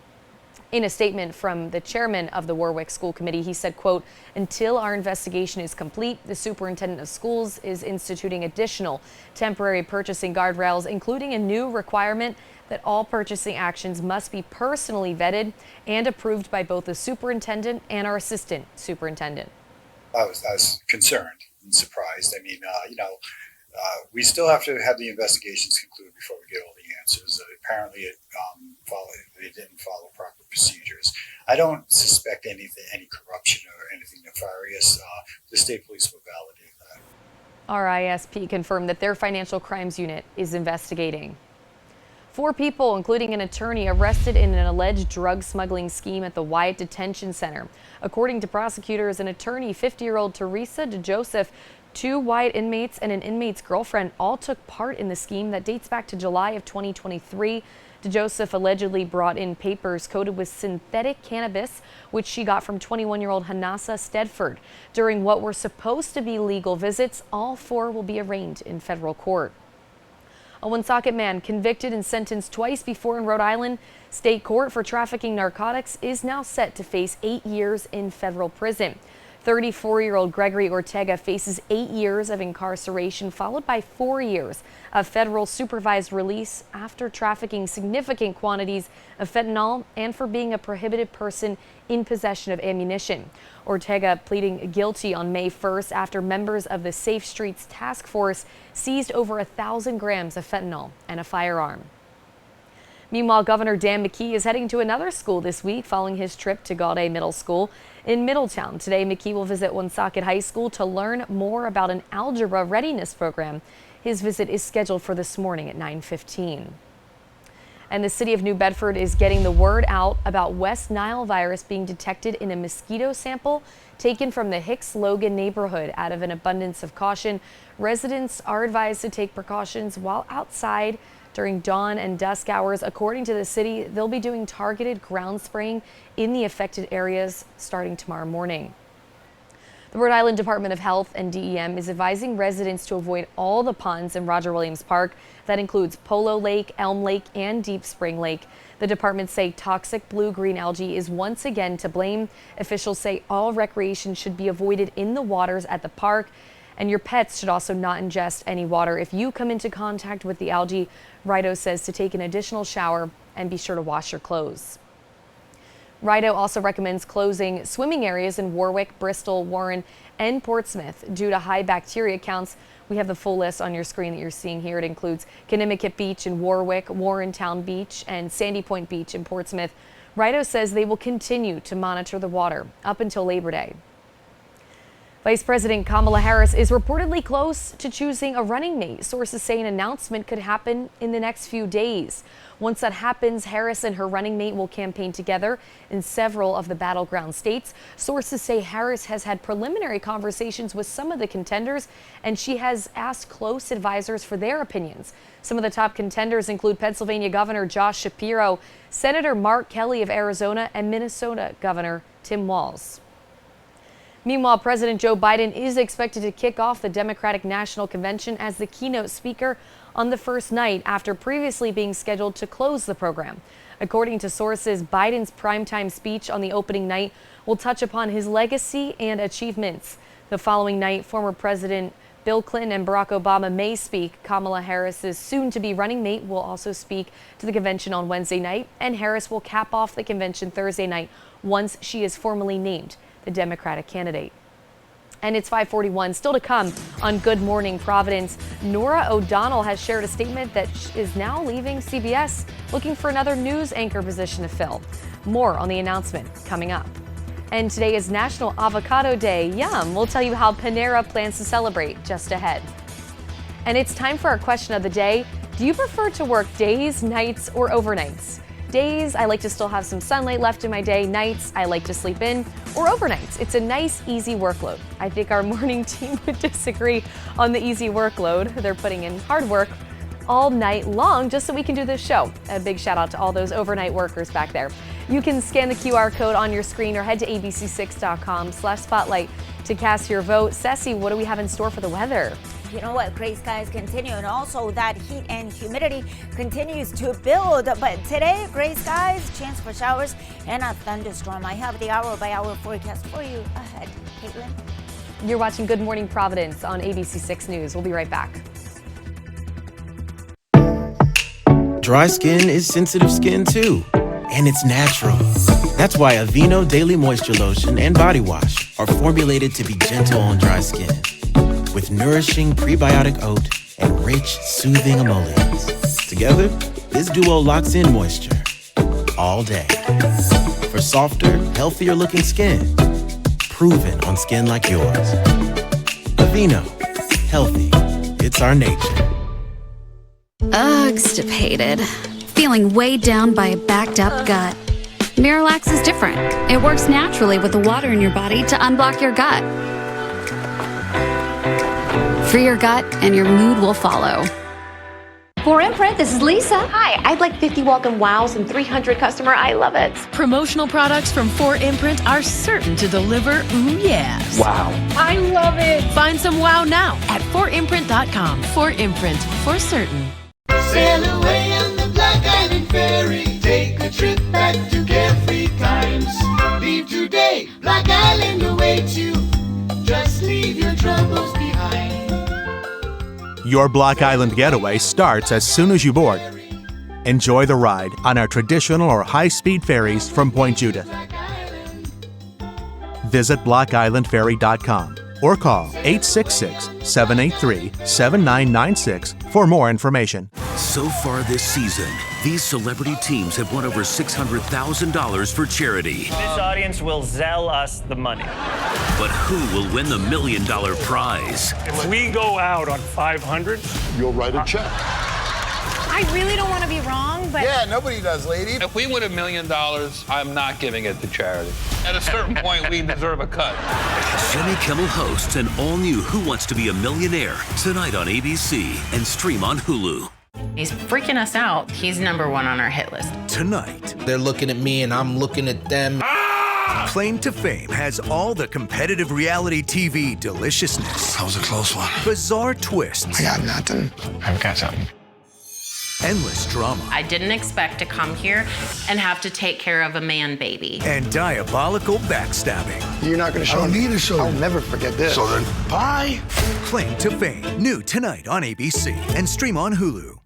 In a statement from the chairman of the Warwick School Committee, he said, quote, "Until our investigation is complete, the superintendent of schools is instituting additional temporary purchasing guardrails, including a new requirement that all purchasing actions must be personally vetted and approved by both the superintendent and our assistant superintendent." I was concerned and surprised. I mean, we still have to have the investigations conclude before we get all the answers. Apparently, they didn't follow proper procedures. I don't suspect any corruption or anything nefarious. The state police will validate that. RISP confirmed that their financial crimes unit is investigating. 4 people, including an attorney, arrested in an alleged drug smuggling scheme at the Wyatt Detention Center. According to prosecutors, an attorney, 50-year-old Teresa DeJoseph, 2 Wyatt inmates and an inmate's girlfriend all took part in the scheme that dates back to July of 2023. DeJoseph allegedly brought in papers coated with synthetic cannabis, which she got from 21-year-old Hanassa Stedford. During what were supposed to be legal visits, all 4 will be arraigned in federal court. A Woonsocket man convicted and sentenced twice before in Rhode Island State Court for trafficking narcotics is now set to face 8 years in federal prison. 34-year-old Gregory Ortega faces 8 years of incarceration, followed by 4 years of federal supervised release after trafficking significant quantities of fentanyl and for being a prohibited person in possession of ammunition. Ortega pleading guilty on May 1st after members of the Safe Streets Task Force seized over 1,000 grams of fentanyl and a firearm. Meanwhile, Governor Dan McKee is heading to another school this week following his trip to Gaudet Middle School in Middletown. Today, McKee will visit Woonsocket High School to learn more about an algebra readiness program. His visit is scheduled for this morning at 9:15. And the city of New Bedford is getting the word out about West Nile virus being detected in a mosquito sample taken from the Hicks-Logan neighborhood. Out of an abundance of caution, residents are advised to take precautions while outside during dawn and dusk hours. According to the city, they'll be doing targeted ground spraying in the affected areas starting tomorrow morning. The Rhode Island Department of Health and DEM is advising residents to avoid all the ponds in Roger Williams Park. That includes Polo Lake, Elm Lake, and Deep Spring Lake. The department say toxic blue-green algae is once again to blame. Officials say all recreation should be avoided in the waters at the park, and your pets should also not ingest any water. If you come into contact with the algae, Rido says to take an additional shower and be sure to wash your clothes. Rido also recommends closing swimming areas in Warwick, Bristol, Warren, and Portsmouth due to high bacteria counts. We have the full list on your screen that you're seeing here. It includes Kennemicut Beach in Warwick, Warrentown Beach, and Sandy Point Beach in Portsmouth. Rido says they will continue to monitor the water up until Labor Day. Vice President Kamala Harris is reportedly close to choosing a running mate. Sources say an announcement could happen in the next few days. Once that happens, Harris and her running mate will campaign together in several of the battleground states. Sources say Harris has had preliminary conversations with some of the contenders, and she has asked close advisors for their opinions. Some of the top contenders include Pennsylvania Governor Josh Shapiro, Senator Mark Kelly of Arizona, and Minnesota Governor Tim Walz. Meanwhile, President Joe Biden is expected to kick off the Democratic National Convention as the keynote speaker on the first night after previously being scheduled to close the program. According to sources, Biden's primetime speech on the opening night will touch upon his legacy and achievements. The following night, former President Bill Clinton and Barack Obama may speak. Kamala Harris's soon-to-be running mate will also speak to the convention on Wednesday night, and Harris will cap off the convention Thursday night once she is formally named the Democratic candidate. And it's 5:41. Still to come on Good Morning Providence, Nora O'Donnell has shared a statement that is now leaving CBS, looking for another news anchor position to fill. More on the announcement coming up. And today is National Avocado Day. Yum! We'll tell you how Panera plans to celebrate just ahead. And it's time for our question of the day. Do you prefer to work days, nights, or overnights? Days, I like to still have some sunlight left in my day. Nights, I like to sleep in. Or overnights, it's a nice, easy workload. I think our morning team would disagree on the easy workload. They're putting in hard work all night long just so we can do this show. A big shout out to all those overnight workers back there. You can scan the QR code on your screen or head to abc6.com/spotlight to cast your vote. Ceci, what do we have in store for the weather? You know what? Gray skies continue, and also that heat and humidity continues to build. But today, gray skies, chance for showers and a thunderstorm. I have the hour-by-hour forecast for you ahead. Kaitlin? You're watching Good Morning Providence on ABC6 News. We'll be right back. Dry skin is sensitive skin too, and it's natural. That's why Aveeno Daily Moisture Lotion and Body Wash are formulated to be gentle on dry skin, with nourishing prebiotic oat and rich, soothing emollients. Together, this duo locks in moisture all day for softer, healthier-looking skin, proven on skin like yours. Aveeno, healthy. It's our nature. Ugh-stipated. Feeling weighed down by a backed-up gut. Miralax is different. It works naturally with the water in your body to unblock your gut. Free your gut and your mood will follow. For Imprint, this is Lisa. Hi, I'd like 50 welcome wows and 300 customer I love it. Promotional products from 4imprint are certain to deliver ooh yes. Wow. I love it. Find some wow now at 4imprint.com. 4imprint, for certain. Sail away on the Black Island Ferry. Take a trip back to carefree times. Leave today, Black Island awaits you. Just leave your troubles behind. Your Black Island getaway starts as soon as you board. Enjoy the ride on our traditional or high-speed ferries from Point Judith. Visit blackislandferry.com or call 866-783-7996 for more information. So far this season, these celebrity teams have won over $600,000 for charity. This audience will zell us the money. But who will win the $1 million prize? If we go out on 500, you'll write a check. I really don't want to be wrong, but... Yeah, nobody does, lady. If we win $1 million, I'm not giving it to charity. At a certain point, we deserve a cut. Jimmy Kimmel hosts an all-new Who Wants to Be a Millionaire tonight on ABC and stream on Hulu. He's freaking us out. He's number one on our hit list. Tonight, they're looking at me and I'm looking at them. Claim to Fame has all the competitive reality TV deliciousness. That was a close one. Bizarre twists. I got nothing. I've got something. Endless drama. I didn't expect to come here and have to take care of a man baby. And diabolical backstabbing. You're not going to show me to show. I'll never forget this. So then, bye. Claim to Fame. New tonight on ABC and stream on Hulu.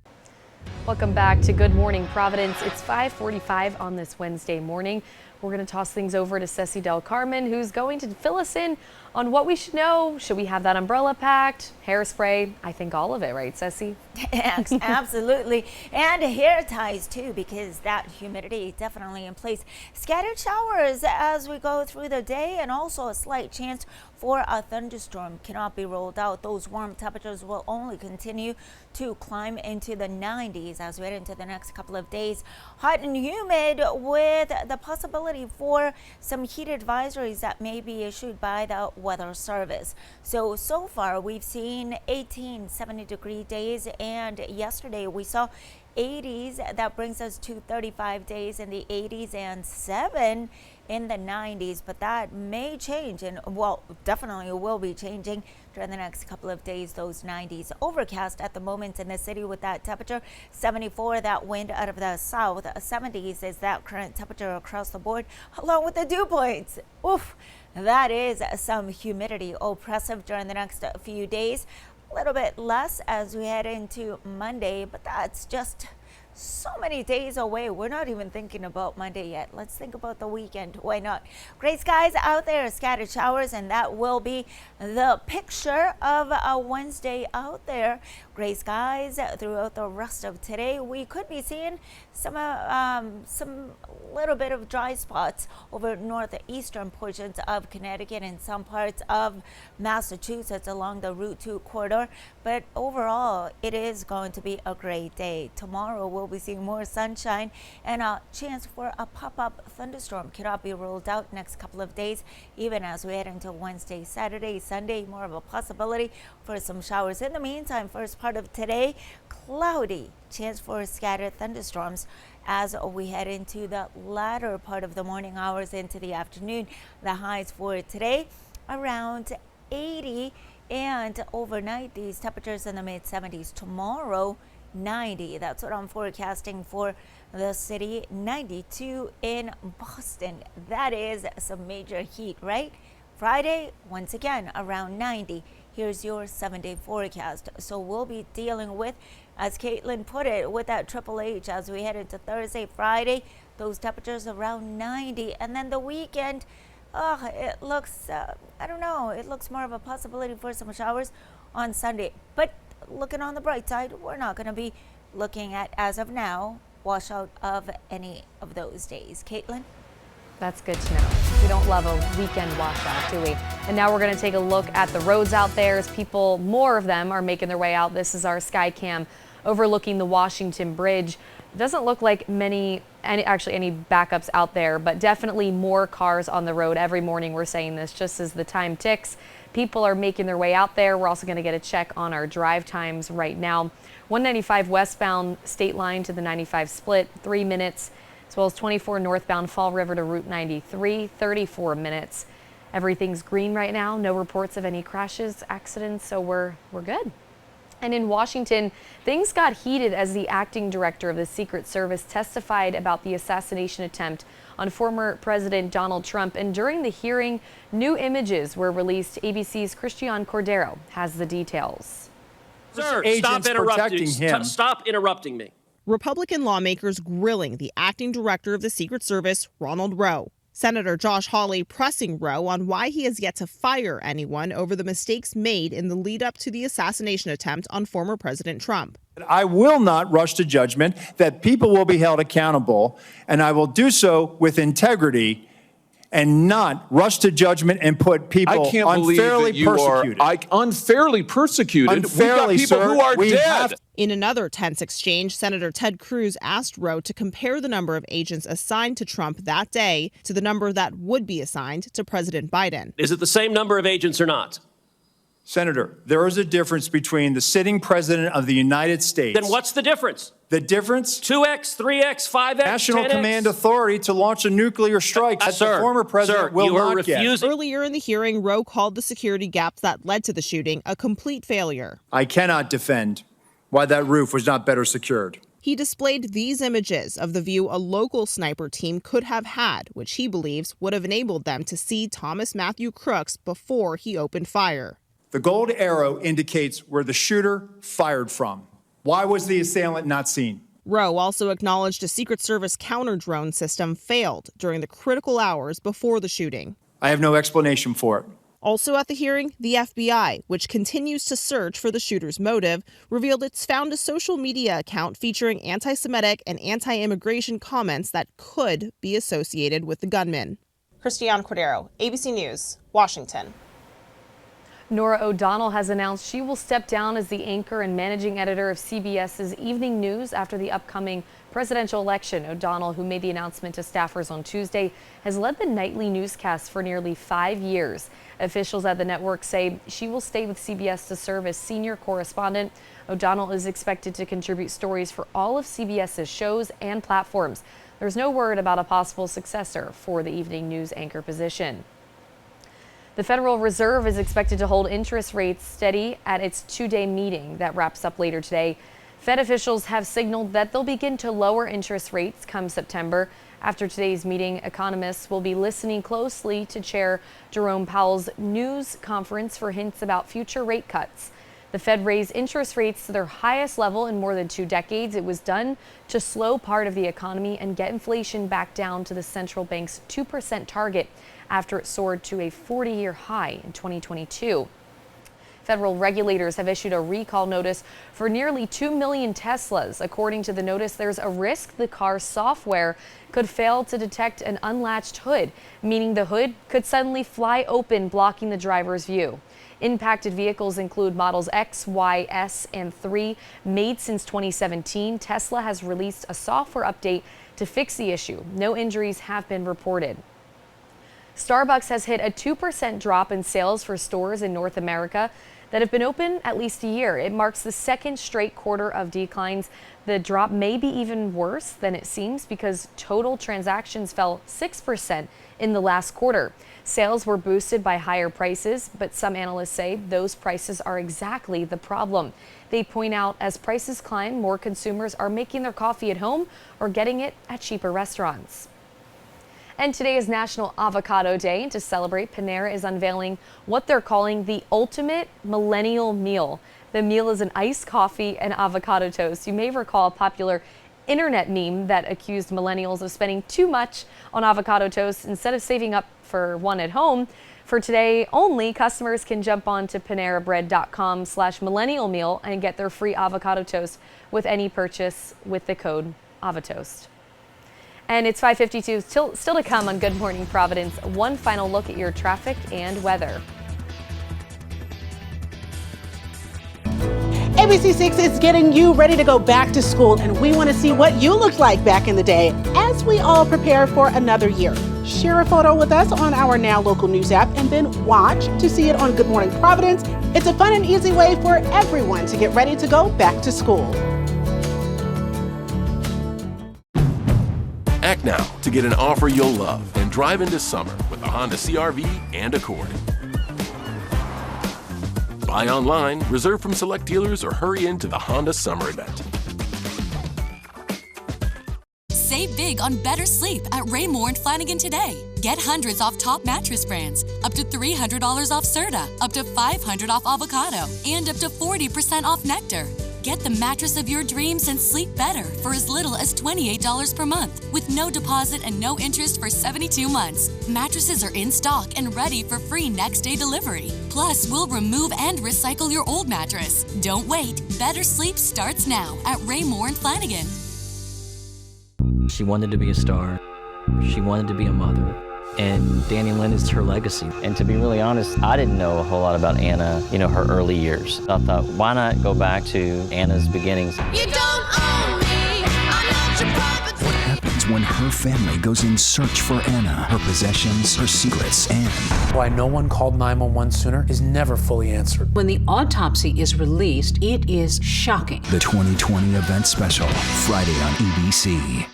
Welcome back to Good Morning Providence. It's 5:45 on this Wednesday morning. We're going to toss things over to Ceci Del Carmen, who's going to fill us in on what we should know. Should we have that umbrella packed? Hairspray? I think all of it, right, Ceci? Absolutely. And hair ties, too, because that humidity definitely in place. Scattered showers as we go through the day, and also a slight chance for a thunderstorm cannot be ruled out. Those warm temperatures will only continue to climb into the 90s as we head into the next couple of days. Hot and humid with the possibility for some heat advisories that may be issued by the Weather Service. So far we've seen 18 70-degree days, and yesterday we saw 80s. That brings us to 35 days in the 80s and 7 in the 90s, but that may change, and well, definitely will be changing during the next couple of days. Those 90s overcast at the moment in the city with that temperature. 74, that wind out of the south. 70s is that current temperature across the board, along with the dew points. Oof, that is some humidity oppressive during the next few days. A little bit less as we head into Monday, but that's just so many days away. We're not even thinking about Monday yet. Let's think about the weekend. Why not? Gray skies out there, scattered showers, and that will be the picture of a Wednesday out there. Gray skies throughout the rest of today. We could be seeing some little bit of dry spots over northeastern portions of Connecticut and some parts of Massachusetts along the Route 2 corridor. But overall, it is going to be a great day. Tomorrow we'll be seeing more sunshine, and a chance for a pop-up thunderstorm cannot be ruled out next couple of days, even as we head into Wednesday, Saturday, Sunday. More of a possibility for some showers. In the meantime, first part of today, cloudy, chance for scattered thunderstorms as we head into the latter part of the morning hours into the afternoon. The highs for today around 80, and overnight these temperatures in the mid 70s. Tomorrow 90, that's what I'm forecasting for the city. 92 in Boston. That is some major heat, right? Friday, once again, around 90. Here's your 7-day forecast. So we'll be dealing with, as Kaitlin put it, with that Triple H as we head into Thursday, Friday, those temperatures around 90. And then the weekend, it looks, I don't know, it looks more of a possibility for some showers on Sunday. But looking on the bright side, we're not going to be looking at, as of now, washout of any of those days. Kaitlin? That's good to know. We don't love a weekend washout, do we? And now we're going to take a look at the roads out there as people, more of them, are making their way out. This is our sky cam overlooking the Washington Bridge. It doesn't look like any backups out there, but definitely more cars on the road. Every morning we're saying this just as the time ticks. People are making their way out there. We're also going to get a check on our drive times right now. 195 westbound State Line to the 95 split, 3 minutes, as well as 24 northbound Fall River to Route 93, 34 minutes. Everything's green right now. No reports of any crashes, accidents, so we're good. And in Washington, things got heated as the acting director of the Secret Service testified about the assassination attempt on former President Donald Trump. And during the hearing, new images were released. ABC's Christian Cordero has the details. Sir, stop interrupting him. Stop interrupting me. Republican lawmakers grilling the acting director of the Secret Service, Ronald Rowe. Senator Josh Hawley pressing Rowe on why he has yet to fire anyone over the mistakes made in the lead up to the assassination attempt on former President Trump. I will not rush to judgment, that people will be held accountable, and I will do so with integrity and not rush to judgment and put people unfairly persecuted. Unfairly persecuted? Unfairly, we've got people who are dead. In another tense exchange, Senator Ted Cruz asked Rowe to compare the number of agents assigned to Trump that day to the number that would be assigned to President Biden. Is it the same number of agents or not? Senator, there is a difference between the sitting president of the United States. Then what's the difference? The difference? 2x, 3x, 5x, National 10x? Command Authority to launch a nuclear strike that the former president will not get. Earlier in the hearing, Rowe called the security gaps that led to the shooting a complete failure. I cannot defend why that roof was not better secured. He displayed these images of the view a local sniper team could have had, which he believes would have enabled them to see Thomas Matthew Crooks before he opened fire. The gold arrow indicates where the shooter fired from. Why was the assailant not seen? Rowe also acknowledged a Secret Service counter-drone system failed during the critical hours before the shooting. I have no explanation for it. Also at the hearing, the FBI, which continues to search for the shooter's motive, revealed it's found a social media account featuring anti-Semitic and anti-immigration comments that could be associated with the gunman. Christiane Cordero, ABC News, Washington. Norah O'Donnell has announced she will step down as the anchor and managing editor of CBS's Evening News after the upcoming presidential election. O'Donnell, who made the announcement to staffers on Tuesday, has led the nightly newscast for nearly 5 years. Officials at the network say she will stay with CBS to serve as senior correspondent. O'Donnell is expected to contribute stories for all of CBS's shows and platforms. There's no word about a possible successor for the Evening News anchor position. The Federal Reserve is expected to hold interest rates steady at its two-day meeting that wraps up later today. Fed officials have signaled that they'll begin to lower interest rates come September. After today's meeting, economists will be listening closely to Chair Jerome Powell's news conference for hints about future rate cuts. The Fed raised interest rates to their highest level in more than 2 decades. It was done to slow part of the economy and get inflation back down to the central bank's 2% target after it soared to a 40-year high in 2022. Federal regulators have issued a recall notice for nearly 2 million Teslas. According to the notice, there's a risk the car's software could fail to detect an unlatched hood, meaning the hood could suddenly fly open, blocking the driver's view. Impacted vehicles include models X, Y, S, and 3. Made since 2017, Tesla has released a software update to fix the issue. No injuries have been reported. Starbucks has hit a 2% drop in sales for stores in North America that have been open at least a year. It marks the second straight quarter of declines. The drop may be even worse than it seems because total transactions fell 6% in the last quarter. Sales were boosted by higher prices, but some analysts say those prices are exactly the problem. They point out as prices climb, more consumers are making their coffee at home or getting it at cheaper restaurants. And today is National Avocado Day, and to celebrate, Panera is unveiling what they're calling the ultimate millennial meal. The meal is an iced coffee and avocado toast. You may recall a popular internet meme that accused millennials of spending too much on avocado toast instead of saving up for one at home. For today only, customers can jump on to panerabread.com/millennialmeal and get their free avocado toast with any purchase with the code AVATOAST. And it's 5:52, still to come on Good Morning Providence. One final look at your traffic and weather. ABC6 is getting you ready to go back to school, and we want to see what you looked like back in the day as we all prepare for another year. Share a photo with us on our Now Local News app and then watch to see it on Good Morning Providence. It's a fun and easy way for everyone to get ready to go back to school. Act now to get an offer you'll love and drive into summer with a Honda CR-V and Accord. Buy online, reserve from select dealers, or hurry into the Honda Summer Event. Save big on better sleep at Raymore and Flanigan today. Get hundreds off top mattress brands, up to $300 off Serta, up to $500 off Avocado, and up to 40% off Nectar. Get the mattress of your dreams and sleep better for as little as $28 per month with no deposit and no interest for 72 months. Mattresses are in stock and ready for free next day delivery. Plus, we'll remove and recycle your old mattress. Don't wait. Better sleep starts now at Raymore and Flanigan. She wanted to be a star. She wanted to be a mother. And Danny Lynn is her legacy. And to be really honest, I didn't know a whole lot about Anna, her early years. I thought, why not go back to Anna's beginnings? You don't own me, I'm not your property. What happens happens when her family goes in search for Anna, her possessions, her secrets, and why no one called 911 sooner is never fully answered. When the autopsy is released, it is shocking. The 2020 event special, Friday on ABC.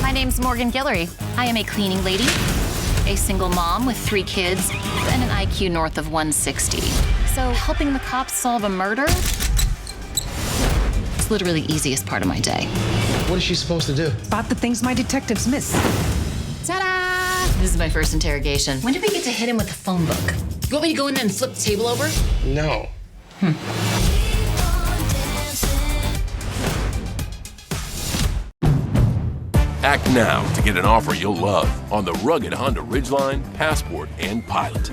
My name's Morgan Guillory. I am a cleaning lady, a single mom with 3 kids, and an IQ north of 160. So helping the cops solve a murder is literally the easiest part of my day. What is she supposed to do? Spot the things my detectives miss. Ta-da! This is my first interrogation. When did we get to hit him with the phone book? You want me to go in there and flip the table over? No. Act now to get an offer you'll love on the rugged Honda Ridgeline, Passport, and Pilot.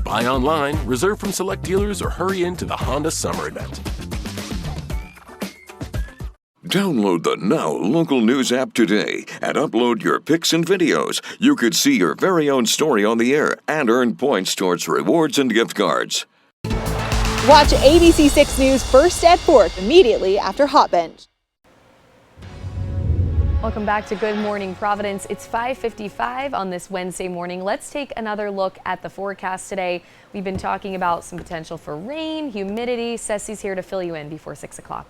Buy online, reserve from select dealers, or hurry into the Honda Summer Event. Download the Now Local News app today and upload your pics and videos. You could see your very own story on the air and earn points towards rewards and gift cards. Watch ABC 6 News first at 4th immediately after Hot Bench. Welcome back to Good Morning Providence. It's 5:55 on this Wednesday morning. Let's take another look at the forecast today. We've been talking about some potential for rain, humidity. Ceci's here to fill you in before 6 o'clock.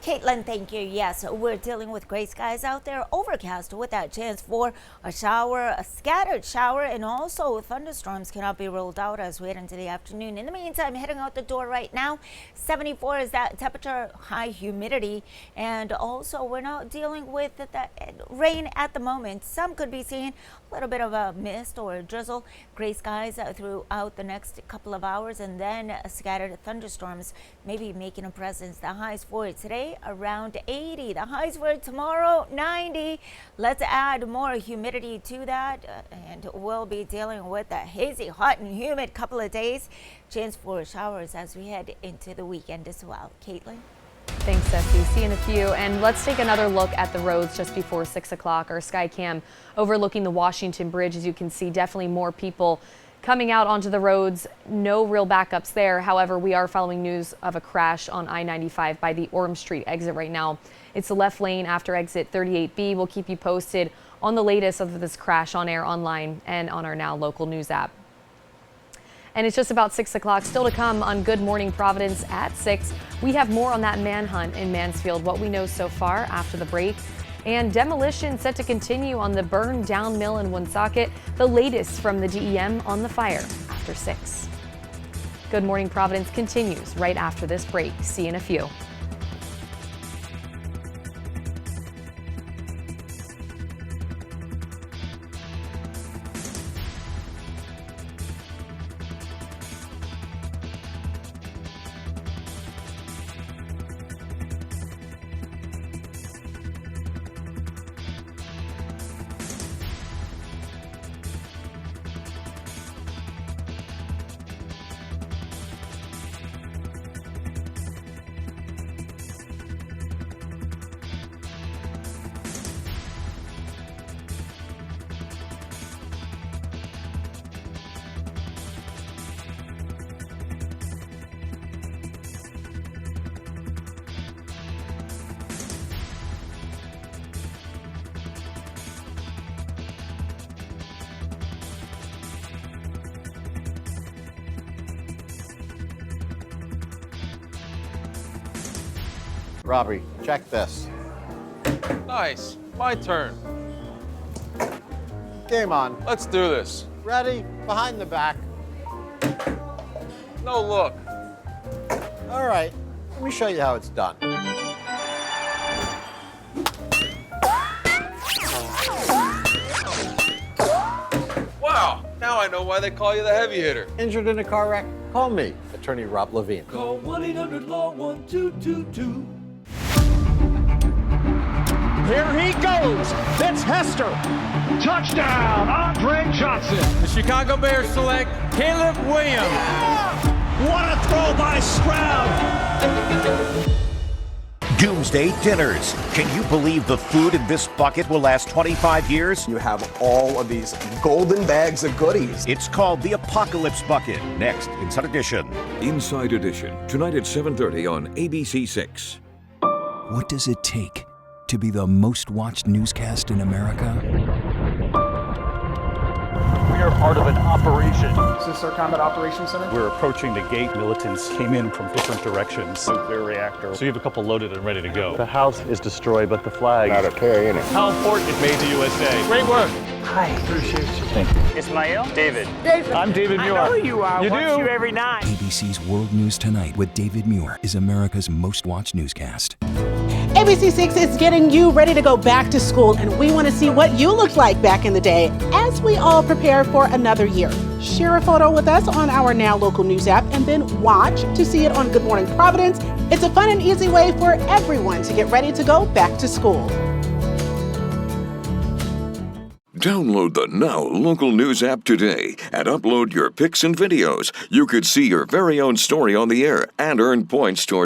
Kaitlin, thank you. Yes, we're dealing with gray skies out there, overcast with that chance for a shower, a scattered shower, and also thunderstorms cannot be ruled out as we head into the afternoon. In the meantime, heading out the door right now, 74 is that temperature, high humidity, and also we're not dealing with that rain at the moment. Some could be seeing a little bit of a mist or a drizzle, gray skies throughout the next couple of hours, and then scattered thunderstorms maybe making a presence. The highs for today around 80. The highs for tomorrow 90. Let's add more humidity to that, and we'll be dealing with a hazy, hot, and humid couple of days. Chance for showers as we head into the weekend as well. Kaitlin. Thanks, Ceci. See you in a few. And let's take another look at the roads just before 6 o'clock. Our sky cam overlooking the Washington Bridge. As you can see, definitely more people coming out onto the roads. No real backups there. However, we are following news of a crash on I-95 by the Orm Street exit right now. It's the left lane after exit 38B. We'll keep you posted on the latest of this crash on air, online, and on our Now Local News app. And it's just about 6 o'clock. Still to come on Good Morning Providence at 6. We have more on that manhunt in Mansfield, what we know so far after the break. And demolition set to continue on the burned down mill in Woonsocket. The latest from the DEM on the fire after 6. Good Morning Providence continues right after this break. See you in a few. Robbie, check this. Nice. My turn. Game on. Let's do this. Ready? Behind the back. No look. All right. Let me show you how it's done. Wow. Now I know why they call you the heavy hitter. Injured in a car wreck? Call me, attorney Rob Levine. Call 1-800-LAW-1222. Here he goes. It's Hester. Touchdown, Andre Johnson. The Chicago Bears select Caleb Williams. Yeah! What a throw by Stroud. Doomsday Dinners. Can you believe the food in this bucket will last 25 years? You have all of these golden bags of goodies. It's called the Apocalypse Bucket. Next, Inside Edition. Inside Edition, tonight at 7:30 on ABC 6. What does it take to be the most watched newscast in America? We are part of an operation. Is this our combat operations center? We're approaching the gate. Militants came in from different directions. Nuclear reactor. So you have a couple loaded and ready to go. The house is destroyed, but the flag. Not a tear in it. How important it made to USA. Great work. Hi. Appreciate you. Thank you. Ismail? David. I'm David Muir. I know who you are. You Watch do? you every night. ABC's World News Tonight with David Muir is America's most watched newscast. ABC 6 is getting you ready to go back to school, and we want to see what you looked like back in the day as we all prepare for another year. Share a photo with us on our Now Local News app and then watch to see it on Good Morning Providence. It's a fun and easy way for everyone to get ready to go back to school. Download the Now Local News app today and upload your pics and videos. You could see your very own story on the air and earn points towards